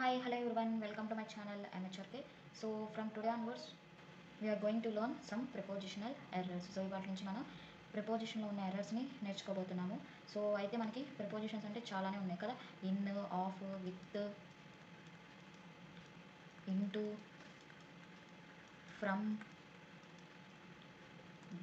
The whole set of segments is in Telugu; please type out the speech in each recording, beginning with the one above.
Hi, hello everyone, welcome to my channel MHRK. So from today onwards we are going to learn some prepositional errors. So ఇవాటి నుంచి మనం ప్రిపోజిషన్లో ఉన్న ఎర్రర్స్ని నేర్చుకోబోతున్నాము. సో అయితే మనకి ప్రిపోజిషన్స్ అంటే చాలానే ఉన్నాయి కదా, in, of, with, into, from,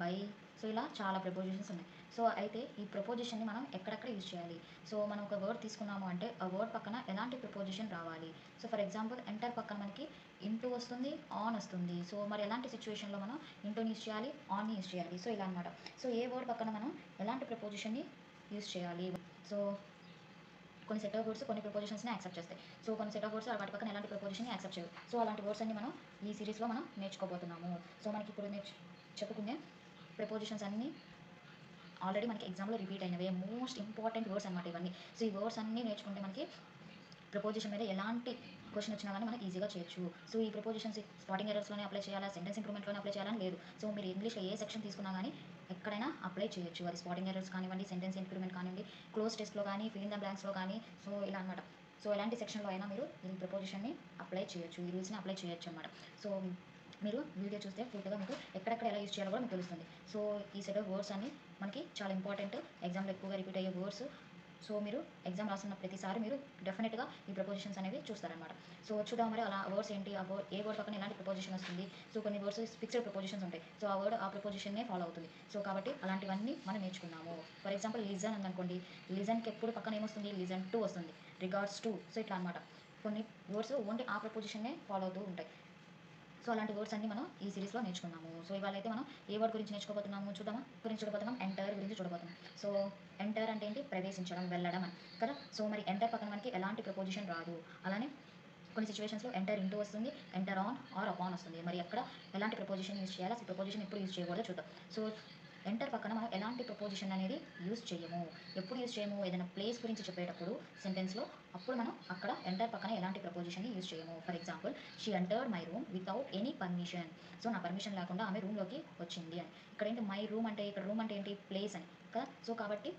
by, so ఇలా చాలా ప్రపోజిషన్స్ ఉన్నాయి. సో అయితే ఈ ప్రపోజిషన్ని మనం ఎక్కడెక్కడ యూజ్ చేయాలి. సో మనం ఒక వర్డ్ తీసుకున్నాము అంటే ఆ వర్డ్ పక్కన ఎలాంటి ప్రపోజిషన్ రావాలి. సో ఫర్ ఎగ్జాంపుల్ ఎంటర్ పక్కన మనకి ఇంటూ వస్తుంది, ఆన్ వస్తుంది. సో మరి ఎలాంటి సిచ్యువేషన్లో మనం ఇంటూని యూజ్ చేయాలి, ఆన్ని యూజ్ చేయాలి. సో ఇలా అనమాట. సో ఏ వర్డ్ పక్కన మనం ఎలాంటి ప్రపోజిషన్ని యూజ్ చేయాలి. సో కొన్ని సెట్ ఆఫ్ వర్డ్స్ కొన్ని ప్రపోజిషన్స్ని యాక్సెప్ట్ చేస్తాయి. సో కొన్ని సెట్ ఆఫ్ వర్డ్స్ వాటి పక్కన ఎలాంటి ప్రపోజిషన్ని యాక్సెప్ట్ చేయవు. సో అలాంటి వర్డ్స్ అన్ని మనం ఈ సిరీస్లో మనం నేర్చుకోబోతున్నాము. సో మనకి ఇప్పుడు చెప్పుకునే ప్రపోజిషన్స్ అన్నీ ఆల్రెడీ మనకి ఎగ్జామ్లో రిపీట్ అయినవి మోస్ట్ ఇంపార్టెంట్ వర్డ్స్ అనమాట ఇవన్నీ. సో ఈ వర్డ్స్ అన్నీ నేర్చుకుంటే మనకి ప్రపోజిషన్ మీద ఎలాంటి క్వశ్చన్ వచ్చినా కానీ మనకి ఈజీగా చేయొచ్చు. సో ఈ ప్రపోజిషన్స్ స్పాటింగ్ ఎర్రర్స్లోనే అప్లై చేయాలా, సెంటెన్స్ ఇంప్రూవ్మెంట్లోనే అప్లై చేయాలని లేదు. సో మీరు ఇంగ్లీష్లో ఏ సెక్షన్ తీసుకున్నా కానీ ఎక్కడైనా అప్లై చేయొచ్చు. అది స్పాటింగ్ ఎర్రర్స్ కానివ్వండి, సెంటెన్స్ ఇంప్రూవ్మెంట్ కానివ్వండి, క్లోజ్ టెస్ట్లో కానీ, ఫిల్ ఇన్ ద బ్లాంక్స్లో కానీ, సో ఇలా అనమాట. సో ఎలాంటి సెక్షన్లో అయినా మీరు ఈ ప్రపోజిషన్ని అప్లై చేయొచ్చు, ఈ రూల్స్ని అప్లై చేయొచ్చు అనమాట. సో మీరు వీడియో చూస్తే పూర్తిగా మీకు ఎక్కడెక్కడ ఎలా యూజ్ చేయాలో కూడా మీకు తెలుస్తుంది. సో ఈ సెట్ ఆఫ్ వర్డ్స్ అన్ని మనకి చాలా ఇంపార్టెంట్, ఎగ్జామ్లో ఎక్కువగా రిపీట్ అయ్యే వర్డ్స్. సో మీరు ఎగ్జామ్ రాస్తున్న ప్రతిసారి మీరు డెఫినెట్గా ఈ ప్రపోజిషన్స్ అనేవి చూస్తారనమాట. సో చూద్దాం మరి అలా వర్డ్స్ ఏంటి, ఆ వర్డ్ ఏ వర్డ్ పక్కన ఎలాంటి ప్రపోజిషన్ వస్తుంది. సో కొన్ని వర్డ్స్ ఫిక్స్డ్ ప్రపోజిషన్స్ ఉంటాయి. సో ఆ వర్డ్ ఆ ప్రపోజిషన్నే ఫాలో అవుతుంది. సో కాబట్టి అలాంటివన్నీ మనం నేర్చుకున్నాము. ఫర్ ఎగ్జాంపుల్ లిజన్ ఉందనుకోండి, లిజన్కి ఎప్పుడు పక్కన ఏమొస్తుంది, లిజన్ టు వస్తుంది, రిగార్డ్స్ టు. సో ఇట్లా అనమాట. కొన్ని వర్డ్స్ ఓన్లీ ఆ ప్రపోజిషన్నే ఫాలో అవుతూ ఉంటాయి. సో అలాంటి వర్డ్స్ అన్ని మనం ఈ సిరీస్లో నేర్చుకున్నాము. సో ఇవాళ అయితే మనం ఏ వర్డ్ గురించి నేర్చుకోబోతున్నాము చూడబోతున్నాం. ఎంటర్ గురించి చూడబోతున్నాం. సో ఎంటర్ అంటే ఏంటి, ప్రవేశించడం, వెళ్ళడం అని కదా. సో మరి ఎంటర్ పక్కన మనకి ఎలాంటి ప్రపోజిషన్ రాదు. అలానే కొన్ని సిచ్యువేషన్స్లో ఎంటర్ ఇంటూ వస్తుంది, ఎంటర్ ఆన్ ఆర్ అపాన్ వస్తుంది. మరి ఎక్కడ ఎలాంటి ప్రపోజిషన్ యూజ్ చేయాలి, అసలు ప్రపోజిషన్ ఎప్పుడు యూజ్ చేయకూడదో చూద్దాం. సో ఎంటర్ పక్కన మనం ఎలాంటి ప్రపోజిషన్ అనేది యూజ్ చేయము. ఎప్పుడు యూజ్ చేయము, ఏదైనా ప్లేస్ గురించి చెప్పేటప్పుడు సెంటెన్స్లో అప్పుడు మనం అక్కడ ఎంటర్ పక్కన ఎలాంటి ప్రపోజిషన్ని యూజ్ చేయము. For example, she entered my room without any permission. So నా పర్మిషన్ లేకుండా ఆమె రూమ్లోకి వచ్చింది అని. ఇక్కడ ఏంటి మై రూమ్ అంటే, ఇక్కడ రూమ్ అంటే ఏంటి, ప్లేస్ అని కదా. సో కాబట్టి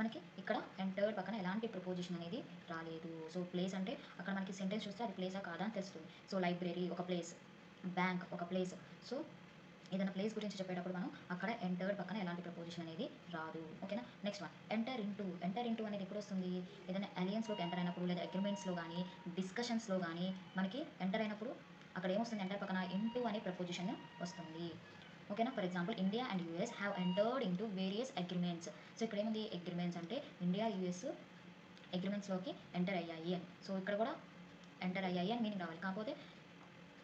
మనకి ఇక్కడ ఎంటర్డ్ పక్కన ఎలాంటి ప్రపోజిషన్ అనేది రాలేదు. సో ప్లేస్ అంటే అక్కడ మనకి సెంటెన్స్ చూస్తే అది ప్లేసా కాదా అని తెలుస్తుంది. సో లైబ్రరీ ఒక ప్లేస్, బ్యాంక్ ఒక ప్లేస్. సో ఏదైనా ప్లేస్ గురించి చెప్పేటప్పుడు మనం అక్కడ ఎంటర్డ్ పక్కన ఎలాంటి ప్రపోజిషన్ అనేది రాదు. ఓకేనా. నెక్స్ట్ వన్, ఎంటర్ ఇంటూ అనేది ఎప్పుడు వస్తుంది, ఏదైనా అలయన్స్లోకి ఎంటర్ అయినప్పుడు, లేదా అగ్రిమెంట్స్లో కానీ, డిస్కషన్స్లో కానీ మనకి ఎంటర్ అయినప్పుడు అక్కడ ఏమొస్తుంది, ఎంటర్ పక్కన ఇంటూ అనే ప్రపోజిషన్ వస్తుంది. ఓకేనా. For example, India and US have entered into various agreements. So ఇక్కడ ఏముంది, అగ్రిమెంట్స్ అంటే ఇండియా యూఎస్ అగ్రిమెంట్స్లోకి ఎంటర్ అయ్యాయి అని. సో ఇక్కడ కూడా ఎంటర్ అయ్యాయి అని మీనింగ్ రావాలి. కాకపోతే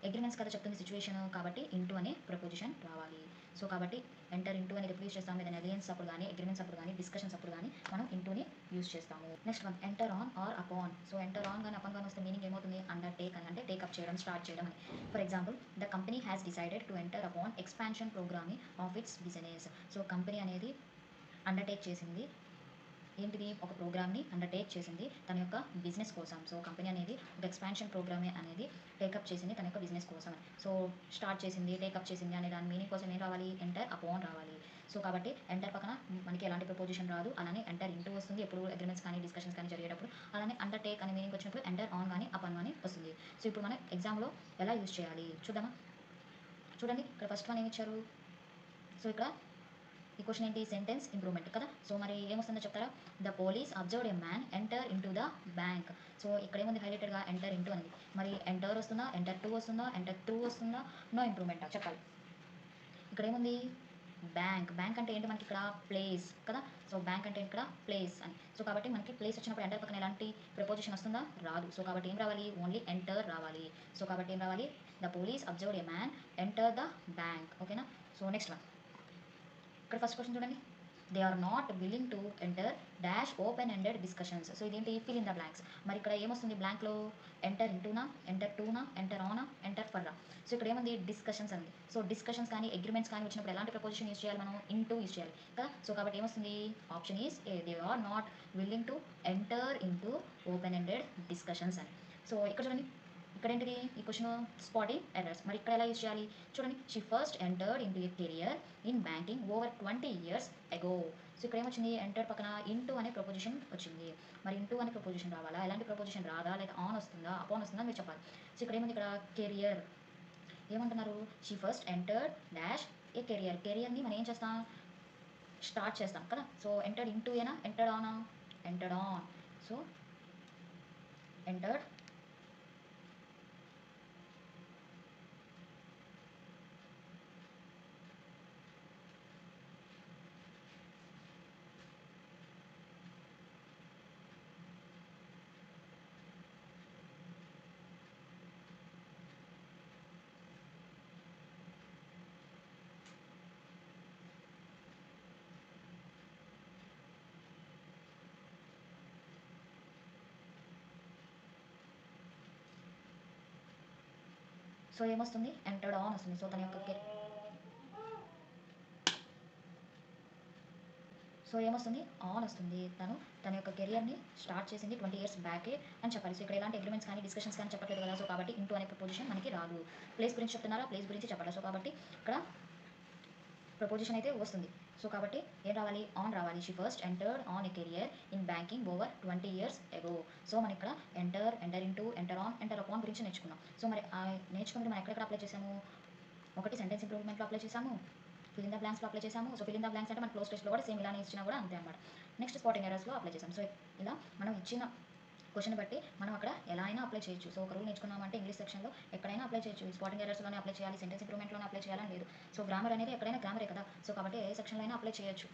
అగ్రిమెంట్స్ కదా చెప్తుంది సిచ్యువేషన్, కాబట్టి ఇంటూ అనే ప్రపోజిషన్ రావాలి. సో కాబట్టి ఎంటర్ ఇంటూ అనేది ఎప్పుడు యూజ్ చేస్తాము, ఏదైనా అలయన్స్ అప్పుడు కానీ, అగ్రిమెంట్స్ అప్పుడు కానీ, డిస్కషన్స్ అప్పుడు కానీ మనం ఇంటూని యూజ్ చేస్తాము. Next one, enter on or upon. So enter on కానీ అపాన్ కానీ వస్తే మీనింగ్ ఏమవుతుంది, అండర్టేక్ అని, అంటే టేకప్ చేయడం, స్టార్ట్ చేయడం అని. For example, the company has decided to enter upon expansion programming of it's business. So company అనేది అండర్టేక్ చేసింది ఏంటిది, ఒక ప్రోగ్రామ్ని అండర్టేక్ చేసింది తన యొక్క బిజినెస్ కోసం. సో కంపెనీ అనేది ఒక ఎక్స్పాన్షన్ ప్రోగ్రామ్ అనేది టేకప్ చేసింది తన యొక్క బిజినెస్ కోసం. సో స్టార్ట్ చేసింది, టేకప్ చేసింది అనే దాని మీనింగ్ కోసం ఏం రావాలి, ఎంటర్ అపాన్ రావాలి. సో కాబట్టి ఎంటర్ పక్కన మనకి ఎలాంటి ప్రపోజిషన్ రాదు. అలానే ఎంటర్ ఇంటూ వస్తుంది ఎప్పుడు అగ్రిమెంట్స్ కానీ, డిస్కషన్స్ కానీ జరిగేటప్పుడు. అలానే అండర్టేక్ అనే మీనింగ్ వచ్చినప్పుడు ఎంటర్ ఆన్ కానీ, అపాన్ కానీ వస్తుంది. సో ఇప్పుడు మనం ఎగ్జామ్లో ఎలా యూజ్ చేయాలి చూద్దామా. చూడండి, ఇక్కడ ఫస్ట్ వన్ ఏమి ఇచ్చారు. సో ఇక్కడ ఈ క్వశ్చన్ ఏంటి, సెంటెన్స్ ఇంప్రూవ్మెంట్ కదా. సో మరి ఏమొస్తుందో చెప్తారా, the police observed a man enter into the bank. So ఇక్కడ ఏముంది హైలైటెడ్గా, ఎంటర్ ఇంటూ అనేది. మరి ఎంటర్ వస్తుందా, ఎంటర్ టూ వస్తుందా, ఎంటర్ త్రూ వస్తుందా, నో ఇంప్రూవ్మెంటా చెప్పాలి. ఇక్కడ ఏముంది, బ్యాంక్ అంటే ఏంటి మనకి ఇక్కడ, ప్లేస్ కదా. సో బ్యాంక్ అంటే ఇక్కడ ప్లేస్ అని. సో కాబట్టి మనకి ప్లేస్ వచ్చినప్పుడు ఎంటర్ పక్కన ఎలాంటి ప్రపోజిషన్ వస్తుందా, రాదు. సో కాబట్టి ఏం రావాలి, ఓన్లీ ఎంటర్ రావాలి. సో కాబట్టి ఏం రావాలి, the police observed a man enter the bank. ఓకేనా. సో నెక్స్ట్ వన్, ఇక్కడ ఫస్ట్ క్వశ్చన్ చూడండి, they are not willing to enter dash open ended discussions. So ఇదేంటి, ఫిల్ ఇన్ ద బ్లాంక్స్. మరి ఇక్కడ ఏమొస్తుంది బ్లాంక్లో, ఎంటర్ ఇంటూనా, ఎంటర్ టూనా, ఎంటర్ ఆనా, ఎంటర్ ఫర్రా. సో ఇక్కడ ఏముంది, డిస్కషన్స్ అంది. సో డిస్కషన్స్ కానీ, అగ్రిమెంట్స్ కానీ వచ్చినప్పుడు ఎలాంటి ప్రపోజిషన్ యూజ్ చేయాలి, మనం ఇంటూ యూజ్ చేయాలి కదా. సో కాబట్టి ఏమొస్తుంది, option is A, they are not willing to enter into open ended discussions అని. సో ఇక్కడ చూడండి, ఇక్కడ ఏంటిది, ఈ క్వశ్చన్ స్పాటింగ్ ఎర్రర్స్. మరి ఇక్కడ ఎలా యూజ్ చేయాలి చూడండి, she first entered into A career in banking over 20 years ago. So ఇక్కడ ఏమొచ్చింది, ఎంటర్ పక్కన ఇంటూ అనే ప్రపోజిషన్ వచ్చింది. మరి ఇంటూ అనే ప్రపోజిషన్ రావాలా, ఎలాంటి ప్రపోజిషన్ రాదా, లేదా ఆన్ వస్తుందా, అపాన్ వస్తుందా మీరు చెప్పాలి. సో ఇక్కడ ఏముంది, ఇక్కడ కెరియర్ ఏమంటున్నారు, she first entered dash a career. కెరియర్ని మనం ఏం చేస్తాం, స్టార్ట్ చేస్తాం కదా. సో ఎంటర్డ్ ఇంటూ ఏనా, ఎంటర్డ్ ఆనా, entered on. So entered so ఏమొస్తుంది, ఎంటర్డ్ ఆన్ వస్తుంది. సో తన యొక్క సో ఏమొస్తుంది, ఆన్ వస్తుంది. తన యొక్క కెరియర్ని స్టార్ట్ చేసింది 20 ఇయర్స్ బ్యాకే అని చెప్పాలి. సో ఇక్కడ ఎలాంటి అగ్రిమెంట్స్ కానీ డిస్కషన్స్ కానీ చెప్పట్లేదు కదా. సో కాబట్టి ఇంటూ అనే ప్రపోజిషన్ మనకి రాదు. ప్లేస్ గురించి చెప్తున్నారా, ప్లేస్ గురించి చెప్పాలి. సో కాబట్టి ఇక్కడ ప్రపోజిషన్ అయితే వస్తుంది. సో కాబట్టి ఏం రావాలి, ఆన్ రావాలి. She first entered on a career in banking over 20 years ago. So మనం ఇక్కడ enter, enter into, enter on, enter upon గురించి నేర్చుకున్నాం. సో మరి నేర్చుకున్నది మనం ఎక్కడెక్కడ అప్లై చేసాము, ఒకటి సెంటెన్స్ ఇంప్రూవ్మెంట్లో అప్లై చేసాము, ఫిల్ ఇన్ ద బ్లాంక్స్లో అప్లై చేసాము. So fill in the blanks అంటే మన క్లోజ్ టెస్ట్లో కూడా సేమ్ ఇలానే ఇచ్చినా కూడా అంతే అనమాట. నెక్స్ట్ స్పాటింగ్ ఎర్రర్స్లో అప్లై చేసాం. సో ఇలా మనం ఇచ్చిన క్వశ్చన్ బట్టి మనం అక్కడ ఎలా అయినా అప్లై చేయొచ్చు. సో ఒక రూల్ నేర్చుకున్నామంటే ఇంగ్లీష్ సెక్షన్లో ఎక్కడైనా అప్లై చేయొచ్చు. స్పాటింగ్ ఎర్రర్స్లోనే అప్లై చేయాలి, సెంటెన్స్ ఇంప్రూవ్మెంట్లోనే అప్లై చేయాలని లేదు. సో గ్రామర్ అనేది ఎక్కడైనా గ్రామరే కదా. సో కాబట్టి ఏ సెక్షన్లో అయినా అప్లై చేయొచ్చు.